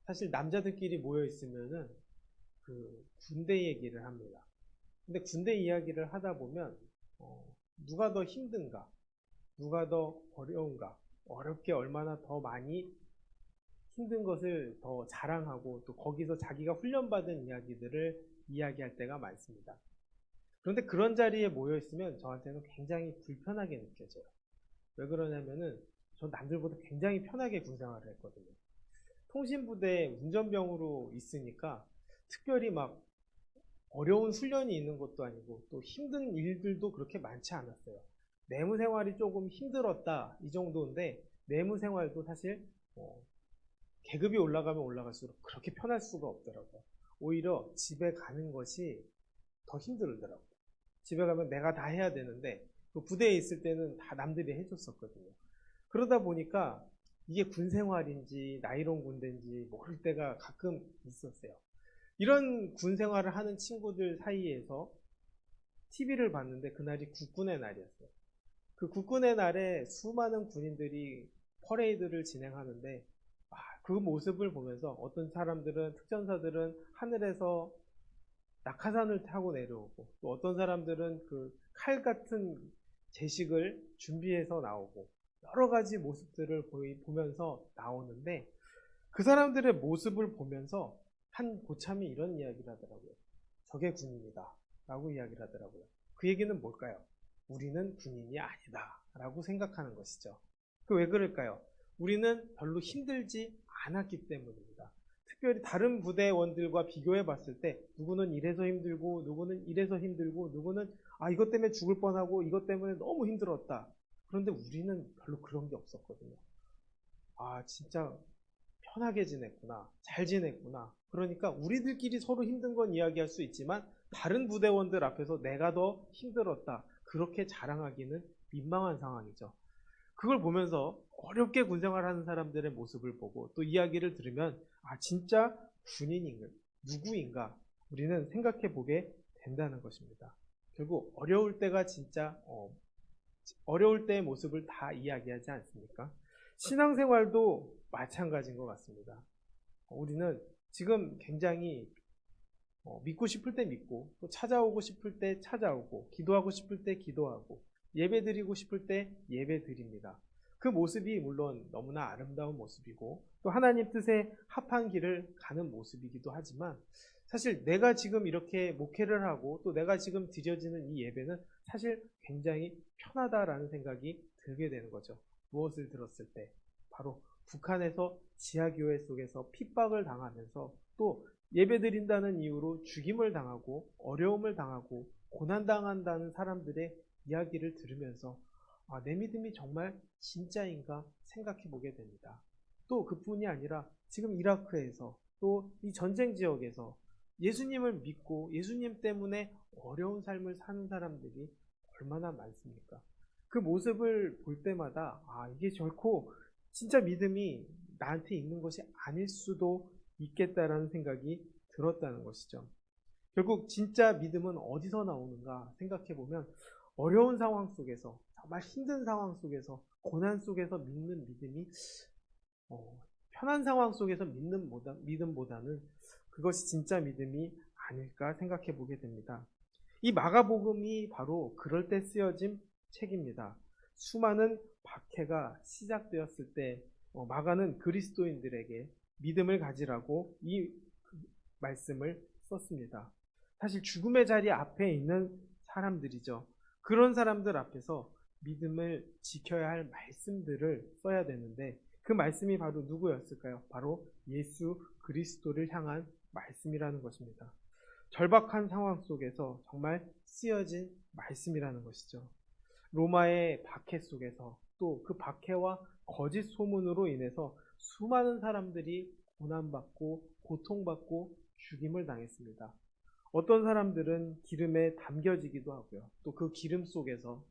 사실 남자들끼리 모여 있으면은 그 군대 얘기를 합니다. 근데 군대 이야기를 하다 보면 누가 더 힘든가, 누가 더 어려운가, 어렵게 얼마나 더 많이 힘든 것을 더 자랑하고 또 거기서 자기가 훈련받은 이야기들을 이야기할 때가 많습니다. 그런데 그런 자리에 모여 있으면 저한테는 굉장히 불편하게 느껴져요. 왜 그러냐면은 전 남들보다 굉장히 편하게 군 생활을 했거든요. 통신부대 운전병으로 있으니까 특별히 막 어려운 훈련이 있는 것도 아니고 또 힘든 일들도 그렇게 많지 않았어요. 내무 생활이 조금 힘들었다 이 정도인데 내무 생활도 사실 계급이 올라가면 올라갈수록 그렇게 편할 수가 없더라고요. 오히려 집에 가는 것이 더 힘들더라고요. 집에 가면 내가 다 해야 되는데 그 부대에 있을 때는 다 남들이 해줬었거든요. 그러다 보니까 이게 군 생활인지 나이론 군대인지 모를 때가 가끔 있었어요. 이런 군 생활을 하는 친구들 사이에서 TV를 봤는데 그날이 국군의 날이었어요. 그 국군의 날에 수많은 군인들이 퍼레이드를 진행하는데 그 모습을 보면서 어떤 사람들은 특전사들은 하늘에서 낙하산을 타고 내려오고 또 어떤 사람들은 그 칼 같은 제식을 준비해서 나오고 여러 가지 모습들을 보면서 나오는데 그 사람들의 모습을 보면서 한 고참이 이런 이야기를 하더라고요. 저게 군인이다 라고 이야기를 하더라고요. 그 얘기는 뭘까요? 우리는 군인이 아니다 라고 생각하는 것이죠. 그 왜 그럴까요? 우리는 별로 힘들지 않았기 때문입니다. 특별히 다른 부대원들과 비교해 봤을 때 누구는 이래서 힘들고 누구는 이래서 힘들고 누구는 이것 때문에 죽을 뻔하고 이것 때문에 너무 힘들었다. 그런데 우리는 별로 그런 게 없었거든요. 진짜 편하게 지냈구나. 잘 지냈구나. 그러니까 우리들끼리 서로 힘든 건 이야기할 수 있지만 다른 부대원들 앞에서 내가 더 힘들었다. 그렇게 자랑하기는 민망한 상황이죠. 그걸 보면서 어렵게 군생활하는 사람들의 모습을 보고 또 이야기를 들으면 진짜 군인인가 누구인가 우리는 생각해 보게 된다는 것입니다. 결국 어려울 때가 진짜 어려울 때의 모습을 다 이야기하지 않습니까? 신앙생활도 마찬가지인 것 같습니다. 우리는 지금 굉장히 믿고 싶을 때 믿고 또 찾아오고 싶을 때 찾아오고 기도하고 싶을 때 기도하고 예배 드리고 싶을 때 예배 드립니다. 그 모습이 물론 너무나 아름다운 모습이고 또 하나님 뜻에 합한 길을 가는 모습이기도 하지만 사실 내가 지금 이렇게 목회를 하고 또 내가 지금 드려지는 이 예배는 사실 굉장히 편하다라는 생각이 들게 되는 거죠. 무엇을 들었을 때 바로 북한에서 지하교회 속에서 핍박을 당하면서 또 예배드린다는 이유로 죽임을 당하고 어려움을 당하고 고난당한다는 사람들의 이야기를 들으면서 내 믿음이 정말 진짜인가 생각해 보게 됩니다. 또 그뿐이 아니라 지금 이라크에서 또 이 전쟁 지역에서 예수님을 믿고 예수님 때문에 어려운 삶을 사는 사람들이 얼마나 많습니까? 그 모습을 볼 때마다 이게 결코 진짜 믿음이 나한테 있는 것이 아닐 수도 있겠다라는 생각이 들었다는 것이죠. 결국 진짜 믿음은 어디서 나오는가 생각해 보면 어려운 상황 속에서 정말 힘든 상황 속에서 고난 속에서 믿는 믿음이 편한 상황 속에서 믿는 믿음보다는 그것이 진짜 믿음이 아닐까 생각해 보게 됩니다. 이 마가복음이 바로 그럴 때 쓰여진 책입니다. 수많은 박해가 시작되었을 때 마가는 그리스도인들에게 믿음을 가지라고 이 말씀을 썼습니다. 사실 죽음의 자리 앞에 있는 사람들이죠. 그런 사람들 앞에서 믿음을 지켜야 할 말씀들을 써야 되는데 그 말씀이 바로 누구였을까요? 바로 예수 그리스도를 향한 말씀이라는 것입니다. 절박한 상황 속에서 정말 쓰여진 말씀이라는 것이죠. 로마의 박해 속에서 또 그 박해와 거짓 소문으로 인해서 수많은 사람들이 고난받고 고통받고 죽임을 당했습니다. 어떤 사람들은 기름에 담겨지기도 하고요. 또 그 기름 속에서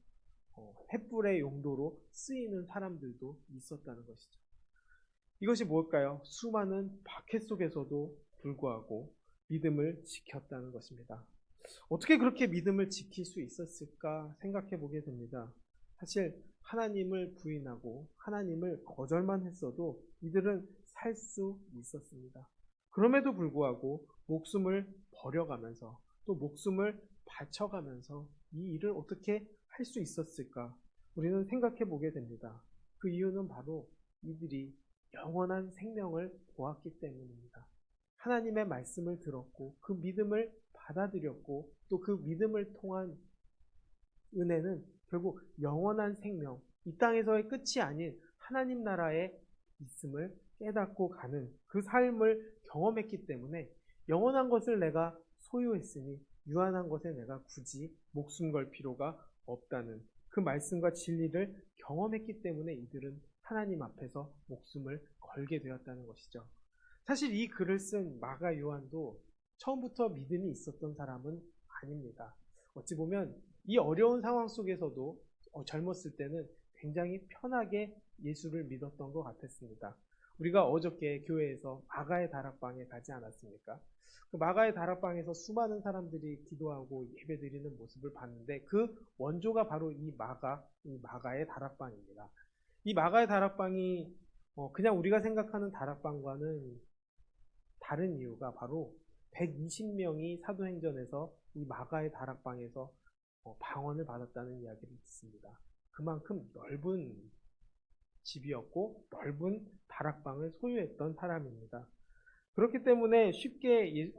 횃불의 용도로 쓰이는 사람들도 있었다는 것이죠. 이것이 뭘까요? 수많은 박해 속에서도 불구하고 믿음을 지켰다는 것입니다. 어떻게 그렇게 믿음을 지킬 수 있었을까 생각해 보게 됩니다. 사실 하나님을 부인하고 하나님을 거절만 했어도 이들은 살 수 있었습니다. 그럼에도 불구하고 목숨을 버려가면서 또 목숨을 바쳐가면서 이 일을 어떻게 할 수 있었을까? 우리는 생각해 보게 됩니다. 그 이유는 바로 이들이 영원한 생명을 보았기 때문입니다. 하나님의 말씀을 들었고 그 믿음을 받아들였고 또 그 믿음을 통한 은혜는 결국 영원한 생명, 이 땅에서의 끝이 아닌 하나님 나라에 있음을 깨닫고 가는 그 삶을 경험했기 때문에 영원한 것을 내가 소유했으니 유한한 것에 내가 굳이 목숨 걸 필요가 없다는 그 말씀과 진리를 경험했기 때문에 이들은 하나님 앞에서 목숨을 걸게 되었다는 것이죠. 사실 이 글을 쓴 마가 요한도 처음부터 믿음이 있었던 사람은 아닙니다. 어찌 보면 이 어려운 상황 속에서도 젊었을 때는 굉장히 편하게 예수를 믿었던 것 같았습니다. 우리가 어저께 교회에서 마가의 다락방에 가지 않았습니까? 그 마가의 다락방에서 수많은 사람들이 기도하고 예배드리는 모습을 봤는데 그 원조가 바로 이 마가의 다락방입니다. 이 마가의 다락방이 그냥 우리가 생각하는 다락방과는 다른 이유가 바로 120명이 사도행전에서 이 마가의 다락방에서 방언을 받았다는 이야기를 듣습니다. 그만큼 넓은 집이었고 넓은 다락방을 소유했던 사람입니다. 그렇기 때문에 쉽게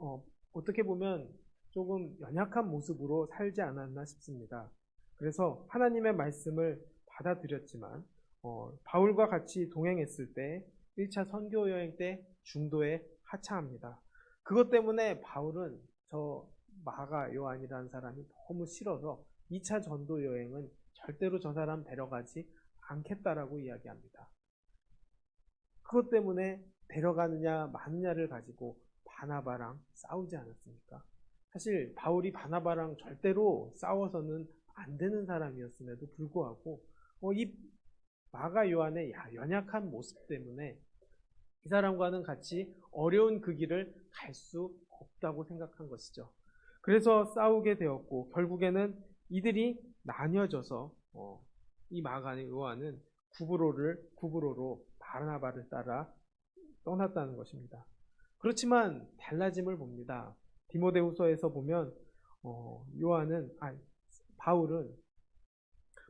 어떻게 보면 조금 연약한 모습으로 살지 않았나 싶습니다. 그래서 하나님의 말씀을 받아들였지만 바울과 같이 동행했을 때 1차 선교 여행 때 중도에 하차합니다. 그것 때문에 바울은 저 마가 요한이라는 사람이 너무 싫어서 2차 전도 여행은 절대로 저 사람 데려가지 않겠다라고 이야기합니다. 그것 때문에 데려가느냐 마느냐를 가지고 바나바랑 싸우지 않았습니까? 사실 바울이 바나바랑 절대로 싸워서는 안 되는 사람이었음에도 불구하고 이 마가 요한의 연약한 모습 때문에 이 사람과는 같이 어려운 그 길을 갈 수 없다고 생각한 것이죠. 그래서 싸우게 되었고 결국에는 이들이 나뉘어져서 이 마가 요한은 구브로로 바나바를 따라 떠났다는 것입니다. 그렇지만 달라짐을 봅니다. 디모데후서에서 보면 바울은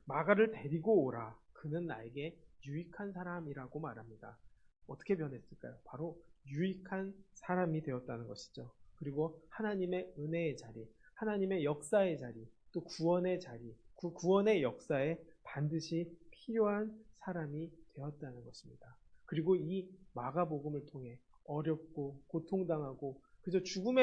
마가를 데리고 오라. 그는 나에게 유익한 사람이라고 말합니다. 어떻게 변했을까요? 바로 유익한 사람이 되었다는 것이죠. 그리고 하나님의 은혜의 자리, 하나님의 역사의 자리, 또 구원의 자리, 그 구원의 역사에 반드시 필요한 사람이 되었다는 것입니다. 그리고 이 마가복음을 통해 어렵고 고통당하고 그저 죽음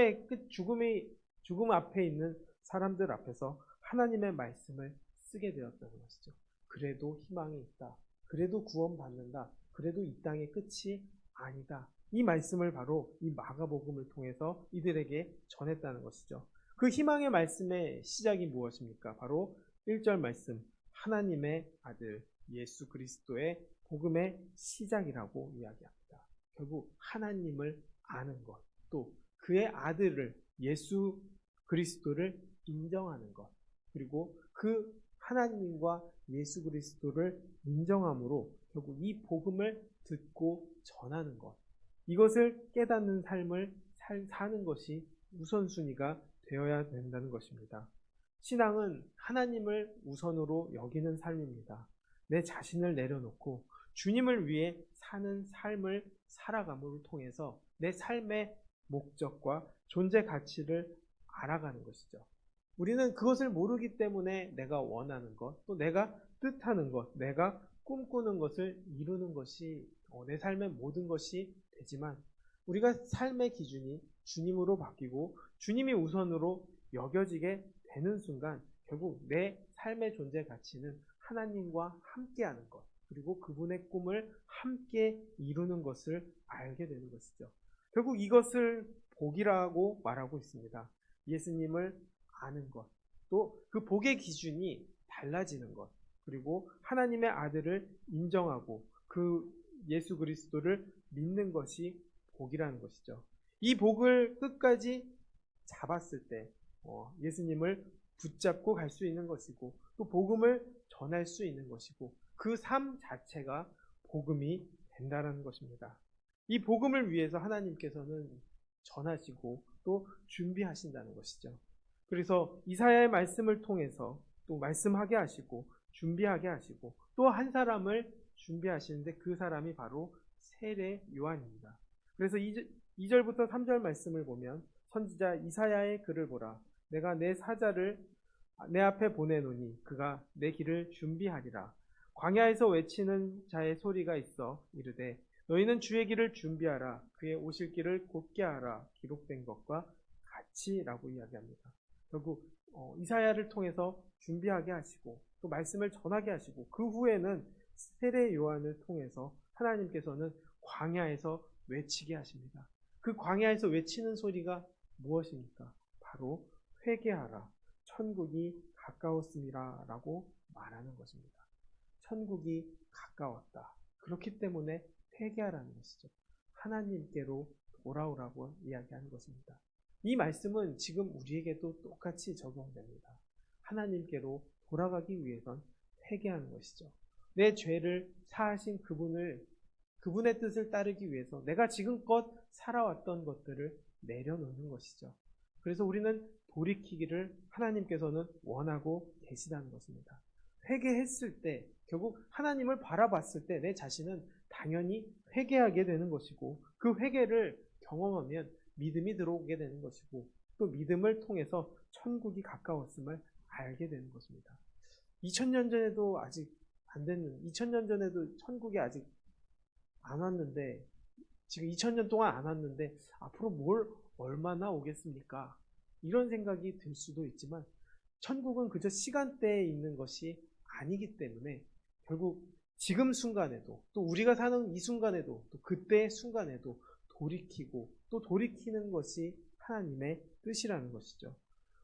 앞에 있는 사람들 앞에서 하나님의 말씀을 쓰게 되었다는 것이죠. 그래도 희망이 있다. 그래도 구원받는다. 그래도 이 땅의 끝이 아니다. 이 말씀을 바로 이 마가복음을 통해서 이들에게 전했다는 것이죠. 그 희망의 말씀의 시작이 무엇입니까? 바로 1절 말씀, 하나님의 아들 예수 그리스도의 복음의 시작이라고 이야기합니다. 결국 하나님을 아는 것, 또 그의 아들을 예수 그리스도를 인정하는 것, 그리고 그 하나님과 예수 그리스도를 인정함으로 결국 이 복음을 듣고 전하는 것, 이것을 깨닫는 삶을 사는 것이 우선순위가 되어야 된다는 것입니다. 신앙은 하나님을 우선으로 여기는 삶입니다. 내 자신을 내려놓고 주님을 위해 사는 삶을 살아감을 통해서 내 삶의 목적과 존재 가치를 알아가는 것이죠. 우리는 그것을 모르기 때문에 내가 원하는 것, 또 내가 뜻하는 것, 내가 꿈꾸는 것을 이루는 것이 내 삶의 모든 것이 되지만 우리가 삶의 기준이 주님으로 바뀌고 주님이 우선으로 여겨지게 되는 순간 결국 내 삶의 존재 가치는 하나님과 함께하는 것, 그리고 그분의 꿈을 함께 이루는 것을 알게 되는 것이죠. 결국 이것을 복이라고 말하고 있습니다. 예수님을 아는 것, 또 그 복의 기준이 달라지는 것, 그리고 하나님의 아들을 인정하고 그 예수 그리스도를 믿는 것이 복이라는 것이죠. 이 복을 끝까지 잡았을 때 예수님을 붙잡고 갈 수 있는 것이고 또 복음을 전할 수 있는 것이고 그 삶 자체가 복음이 된다는 것입니다. 이 복음을 위해서 하나님께서는 전하시고 또 준비하신다는 것이죠. 그래서 이사야의 말씀을 통해서 또 말씀하게 하시고 준비하게 하시고 또 한 사람을 준비하시는데 그 사람이 바로 세례 요한입니다. 그래서 2절부터 3절 말씀을 보면 선지자 이사야의 글을 보라. 내가 내 사자를 내 앞에 보내노니 그가 내 길을 준비하리라. 광야에서 외치는 자의 소리가 있어 이르되 너희는 주의 길을 준비하라. 그의 오실 길을 곧게 하라. 기록된 것과 같이라고 이야기합니다. 결국 이사야를 통해서 준비하게 하시고 또 말씀을 전하게 하시고 그 후에는 세례 요한을 통해서 하나님께서는 광야에서 외치게 하십니다. 그 광야에서 외치는 소리가 무엇입니까? 바로 회개하라. 천국이 가까웠습니다. 라고 말하는 것입니다. 천국이 가까웠다. 그렇기 때문에 회개하라는 것이죠. 하나님께로 돌아오라고 이야기하는 것입니다. 이 말씀은 지금 우리에게도 똑같이 적용됩니다. 하나님께로 돌아가기 위해선 회개하는 것이죠. 내 죄를 사하신 그분의 뜻을 따르기 위해서 내가 지금껏 살아왔던 것들을 내려놓는 것이죠. 그래서 우리는 돌이키기를 하나님께서는 원하고 계시다는 것입니다. 회개했을 때 결국 하나님을 바라봤을 때 내 자신은 당연히 회개하게 되는 것이고 그 회개를 경험하면 믿음이 들어오게 되는 것이고 또 믿음을 통해서 천국이 가까웠음을 알게 되는 것입니다. 2000년 전에도 아직 안 됐는 2000년 전에도 천국이 아직 안 왔는데 지금 2000년 동안 안 왔는데 앞으로 뭘 얼마나 오겠습니까? 이런 생각이 들 수도 있지만 천국은 그저 시간대에 있는 것이 아니기 때문에 결국 지금 순간에도 또 우리가 사는 이 순간에도 또 그때의 순간에도 돌이키고 또 돌이키는 것이 하나님의 뜻이라는 것이죠.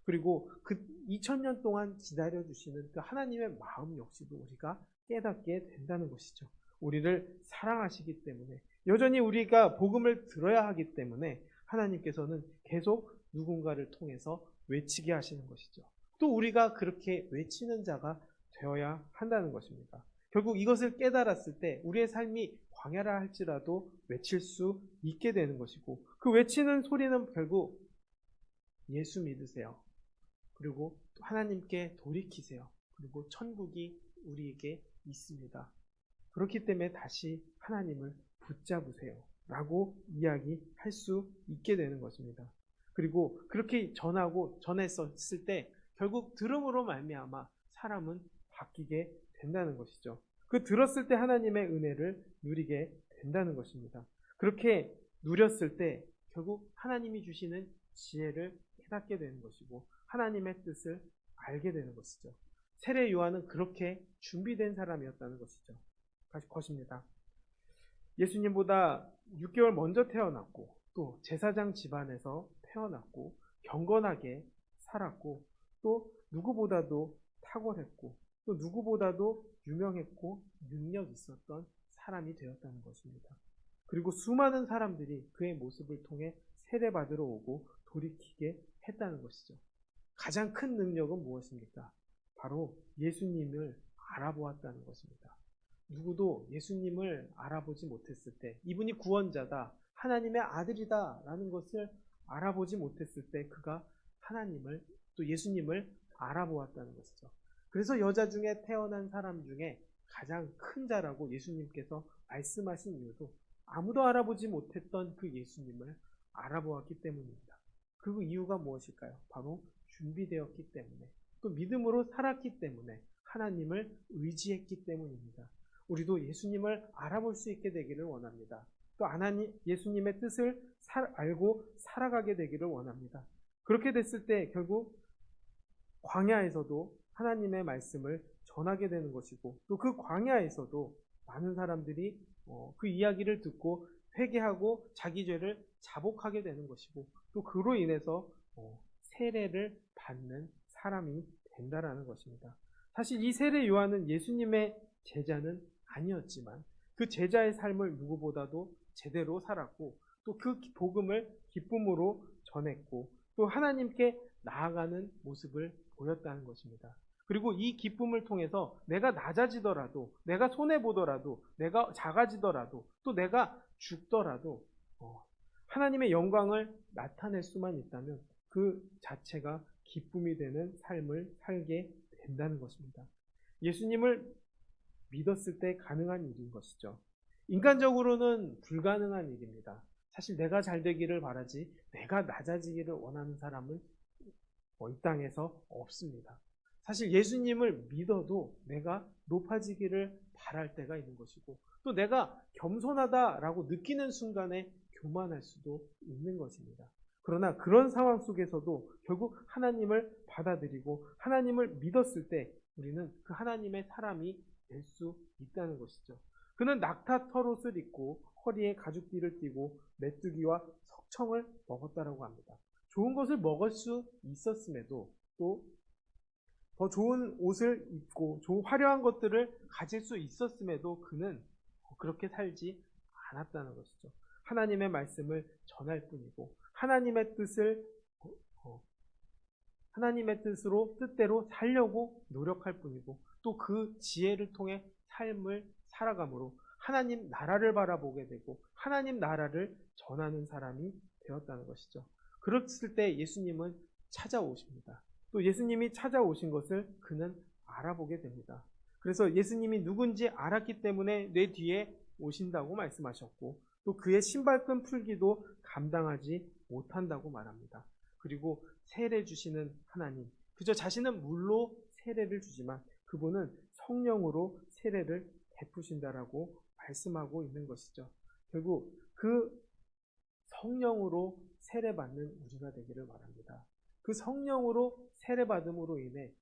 그리고 그 2000년 동안 기다려주시는 그 하나님의 마음 역시도 우리가 깨닫게 된다는 것이죠. 우리를 사랑하시기 때문에 여전히 우리가 복음을 들어야 하기 때문에 하나님께서는 계속 누군가를 통해서 외치게 하시는 것이죠. 또 우리가 그렇게 외치는 자가 되어야 한다는 것입니다. 결국 이것을 깨달았을 때 우리의 삶이 광야라 할지라도 외칠 수 있게 되는 것이고 그 외치는 소리는 결국 예수 믿으세요. 그리고 하나님께 돌이키세요. 그리고 천국이 우리에게 있습니다. 그렇기 때문에 다시 하나님을 붙잡으세요. 라고 이야기할 수 있게 되는 것입니다. 그리고 그렇게 전했었을 때 결국 들음으로 말미암아 사람은 바뀌게 된다는 것이죠. 그 들었을 때 하나님의 은혜를 누리게 된다는 것입니다. 그렇게 누렸을 때 결국 하나님이 주시는 지혜를 깨닫게 되는 것이고 하나님의 뜻을 알게 되는 것이죠. 세례 요한은 그렇게 준비된 사람이었다는 것입니다. 예수님보다 6개월 먼저 태어났고 또 제사장 집안에서 태어났고 경건하게 살았고 또 누구보다도 탁월했고 또 누구보다도 유명했고 능력 있었던 사람이 되었다는 것입니다. 그리고 수많은 사람들이 그의 모습을 통해 세례받으러 오고 돌이키게 했다는 것이죠. 가장 큰 능력은 무엇입니까? 바로 예수님을 알아보았다는 것입니다. 누구도 예수님을 알아보지 못했을 때 이분이 구원자다, 하나님의 아들이다 라는 것을 알아보지 못했을 때 그가 하나님을 또 예수님을 알아보았다는 것이죠. 그래서 여자 중에 태어난 사람 중에 가장 큰 자라고 예수님께서 말씀하신 이유도 아무도 알아보지 못했던 그 예수님을 알아보았기 때문입니다. 그 이유가 무엇일까요? 바로 준비되었기 때문에 또 믿음으로 살았기 때문에 하나님을 의지했기 때문입니다. 우리도 예수님을 알아볼 수 있게 되기를 원합니다. 또 예수님의 뜻을 알고 살아가게 되기를 원합니다. 그렇게 됐을 때 결국 광야에서도 하나님의 말씀을 전하게 되는 것이고 또 그 광야에서도 많은 사람들이 그 이야기를 듣고 회개하고 자기 죄를 자복하게 되는 것이고 또 그로 인해서 세례를 받는 사람이 된다라는 것입니다. 사실 이 세례 요한은 예수님의 제자는 아니었지만 그 제자의 삶을 누구보다도 제대로 살았고 또 그 복음을 기쁨으로 전했고 또 하나님께 나아가는 모습을 보였다는 것입니다. 그리고 이 기쁨을 통해서 내가 낮아지더라도 내가 손해보더라도 내가 작아지더라도 또 내가 죽더라도 하나님의 영광을 나타낼 수만 있다면 그 자체가 기쁨이 되는 삶을 살게 된다는 것입니다. 예수님을 믿었을 때 가능한 일인 것이죠. 인간적으로는 불가능한 일입니다. 사실 내가 잘 되기를 바라지 내가 낮아지기를 원하는 사람은 이 땅에서 없습니다. 사실 예수님을 믿어도 내가 높아지기를 바랄 때가 있는 것이고 또 내가 겸손하다라고 느끼는 순간에 교만할 수도 있는 것입니다. 그러나 그런 상황 속에서도 결국 하나님을 받아들이고 하나님을 믿었을 때 우리는 그 하나님의 사람이 될 수 있다는 것이죠. 그는 낙타 털옷을 입고 허리에 가죽띠를 띠고 메뚜기와 석청을 먹었다라고 합니다. 좋은 것을 먹을 수 있었음에도 또 더 좋은 옷을 입고 화려한 것들을 가질 수 있었음에도 그는 그렇게 살지 않았다는 것이죠. 하나님의 말씀을 전할 뿐이고 하나님의 뜻으로 뜻대로 살려고 노력할 뿐이고 또 그 지혜를 통해 삶을 살아감으로 하나님 나라를 바라보게 되고 하나님 나라를 전하는 사람이 되었다는 것이죠. 그랬을 때 예수님은 찾아오십니다. 또 예수님이 찾아오신 것을 그는 알아보게 됩니다. 그래서 예수님이 누군지 알았기 때문에 내 뒤에 오신다고 말씀하셨고 또 그의 신발끈 풀기도 감당하지 못한다고 말합니다. 그리고 세례 주시는 하나님, 그저 자신은 물로 세례를 주지만 그분은 성령으로 세례를 베푸신다라고 말씀하고 있는 것이죠. 결국 그 성령으로 세례받는 우리가 되기를 바랍니다. 그 성령으로 세례받음으로 인해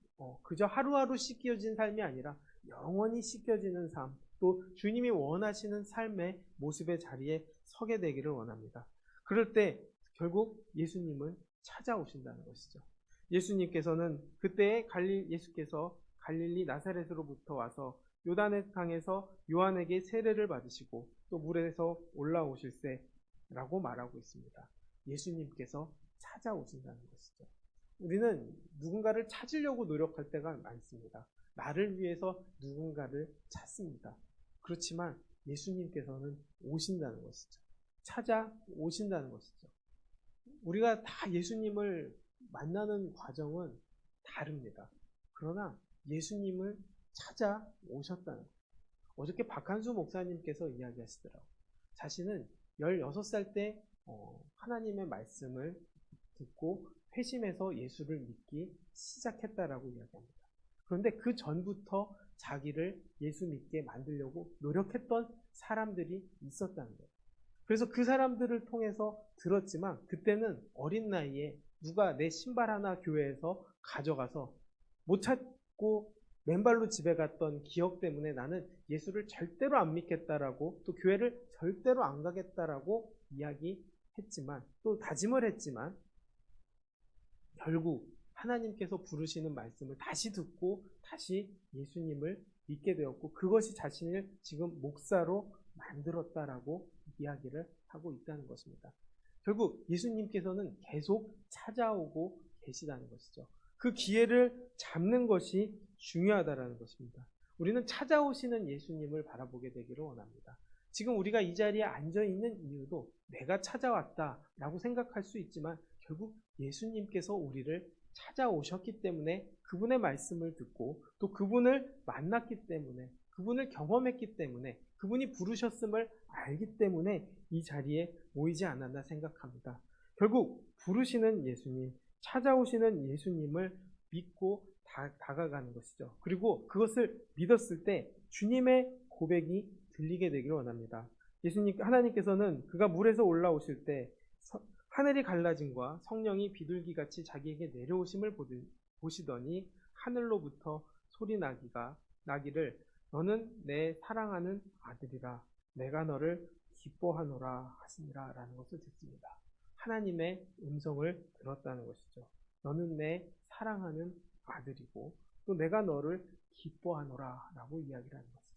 그저 하루하루 씻겨진 삶이 아니라 영원히 씻겨지는 삶, 또 주님이 원하시는 삶의 모습의 자리에 서게 되기를 원합니다. 그럴 때 결국 예수님은 찾아오신다는 것이죠. 예수님께서는 그때 예수께서 갈릴리 나사렛으로부터 와서 요단의 강에서 요한에게 세례를 받으시고 또 물에서 올라오실세라고 말하고 있습니다. 예수님께서 찾아오신다는 것이죠. 우리는 누군가를 찾으려고 노력할 때가 많습니다. 나를 위해서 누군가를 찾습니다. 그렇지만 예수님께서는 오신다는 것이죠. 찾아오신다는 것이죠. 우리가 다 예수님을 만나는 과정은 다릅니다. 그러나 예수님을 찾아오셨다는 거예요. 어저께 박한수 목사님께서 이야기하시더라고요. 자신은 16살 때 하나님의 말씀을 듣고 회심해서 예수를 믿기 시작했다라고 이야기합니다. 그런데 그 전부터 자기를 예수 믿게 만들려고 노력했던 사람들이 있었다는 거예요. 그래서 그 사람들을 통해서 들었지만 그때는 어린 나이에 누가 내 신발 하나 교회에서 가져가서 못 찾고 맨발로 집에 갔던 기억 때문에 나는 예수를 절대로 안 믿겠다라고 또 교회를 절대로 안 가겠다라고 이야기했지만 또 다짐을 했지만 결국 하나님께서 부르시는 말씀을 다시 듣고 다시 예수님을 믿게 되었고 그것이 자신을 지금 목사로 만들었다라고 이야기를 하고 있다는 것입니다. 결국 예수님께서는 계속 찾아오고 계시다는 것이죠. 그 기회를 잡는 것이 중요하다는 것입니다. 우리는 찾아오시는 예수님을 바라보게 되기를 원합니다. 지금 우리가 이 자리에 앉아있는 이유도 내가 찾아왔다라고 생각할 수 있지만 결국 예수님께서 우리를 찾아오셨기 때문에 그분의 말씀을 듣고 또 그분을 만났기 때문에 그분을 경험했기 때문에 그분이 부르셨음을 알기 때문에 이 자리에 모이지 않았나 생각합니다. 결국 부르시는 예수님, 찾아오시는 예수님을 믿고 다가가는 것이죠. 그리고 그것을 믿었을 때 주님의 고백이 들리게 되기를 원합니다. 하나님께서는 그가 물에서 올라오실 때 하늘이 갈라짐과 성령이 비둘기같이 자기에게 내려오심을 보시더니 하늘로부터 소리 나기를 너는 내 사랑하는 아들이라 내가 너를 기뻐하노라 하시니라 라는 것을 듣습니다. 하나님의 음성을 들었다는 것이죠. 너는 내 사랑하는 아들이고 또 내가 너를 기뻐하노라 라고 이야기를 하는 것이죠.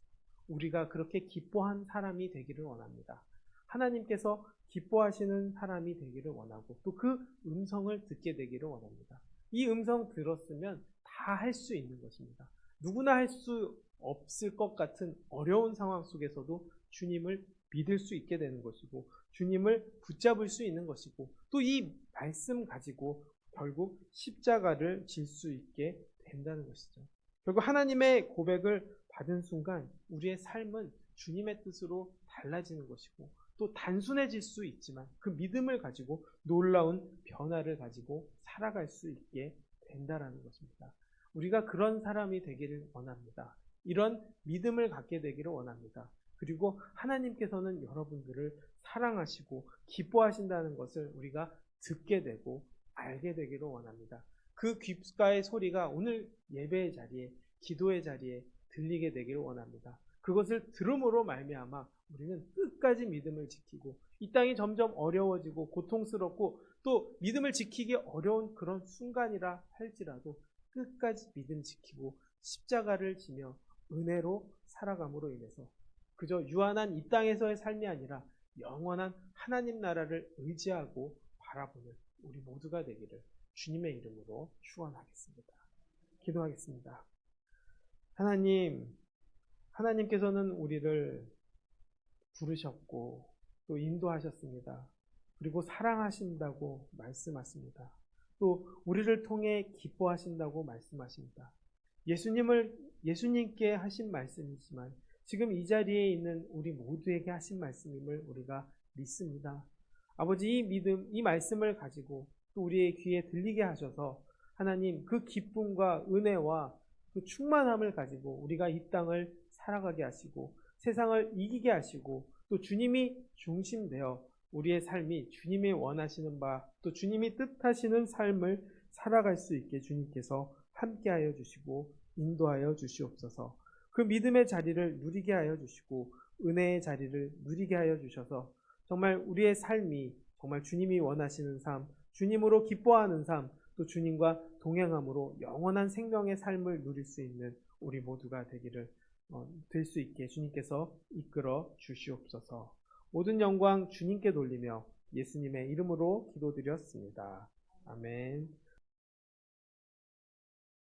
우리가 그렇게 기뻐한 사람이 되기를 원합니다. 하나님께서 기뻐하시는 사람이 되기를 원하고 또 그 음성을 듣게 되기를 원합니다. 이 음성 들었으면 다 할 수 있는 것입니다. 누구나 할 수 없을 것 같은 어려운 상황 속에서도 주님을 믿을 수 있게 되는 것이고 주님을 붙잡을 수 있는 것이고 또 이 말씀 가지고 결국 십자가를 질 수 있게 된다는 것이죠. 결국 하나님의 고백을 받은 순간 우리의 삶은 주님의 뜻으로 달라지는 것이고 또 단순해질 수 있지만 그 믿음을 가지고 놀라운 변화를 가지고 살아갈 수 있게 된다라는 것입니다. 우리가 그런 사람이 되기를 원합니다. 이런 믿음을 갖게 되기를 원합니다. 그리고 하나님께서는 여러분들을 사랑하시고 기뻐하신다는 것을 우리가 듣게 되고 알게 되기를 원합니다. 그 귓가의 소리가 오늘 예배의 자리에, 기도의 자리에 들리게 되기를 원합니다. 그것을 들음으로 말미암아 우리는 끝까지 믿음을 지키고 이 땅이 점점 어려워지고 고통스럽고 또 믿음을 지키기 어려운 그런 순간이라 할지라도 끝까지 믿음 지키고 십자가를 지며 은혜로 살아감으로 인해서 그저 유한한 이 땅에서의 삶이 아니라 영원한 하나님 나라를 의지하고 바라보는 우리 모두가 되기를 주님의 이름으로 축원하겠습니다. 기도하겠습니다. 하나님께서는 우리를 부르셨고 또 인도하셨습니다. 그리고 사랑하신다고 말씀하십니다. 또 우리를 통해 기뻐하신다고 말씀하십니다. 예수님께 하신 말씀이지만 지금 이 자리에 있는 우리 모두에게 하신 말씀임을 우리가 믿습니다. 아버지, 이 말씀을 가지고 또 우리의 귀에 들리게 하셔서 하나님 그 기쁨과 은혜와 그 충만함을 가지고 우리가 이 땅을 살아가게 하시고 세상을 이기게 하시고 또 주님이 중심되어 우리의 삶이 주님이 원하시는 바 또 주님이 뜻하시는 삶을 살아갈 수 있게 주님께서 함께하여 주시고 인도하여 주시옵소서. 그 믿음의 자리를 누리게 하여 주시고 은혜의 자리를 누리게 하여 주셔서 정말 우리의 삶이 정말 주님이 원하시는 삶, 주님으로 기뻐하는 삶, 또 주님과 동행함으로 영원한 생명의 삶을 누릴 수 있는 우리 모두가 될 수 있게 주님께서 이끌어 주시옵소서. 모든 영광 주님께 돌리며 예수님의 이름으로 기도드렸습니다. 아멘.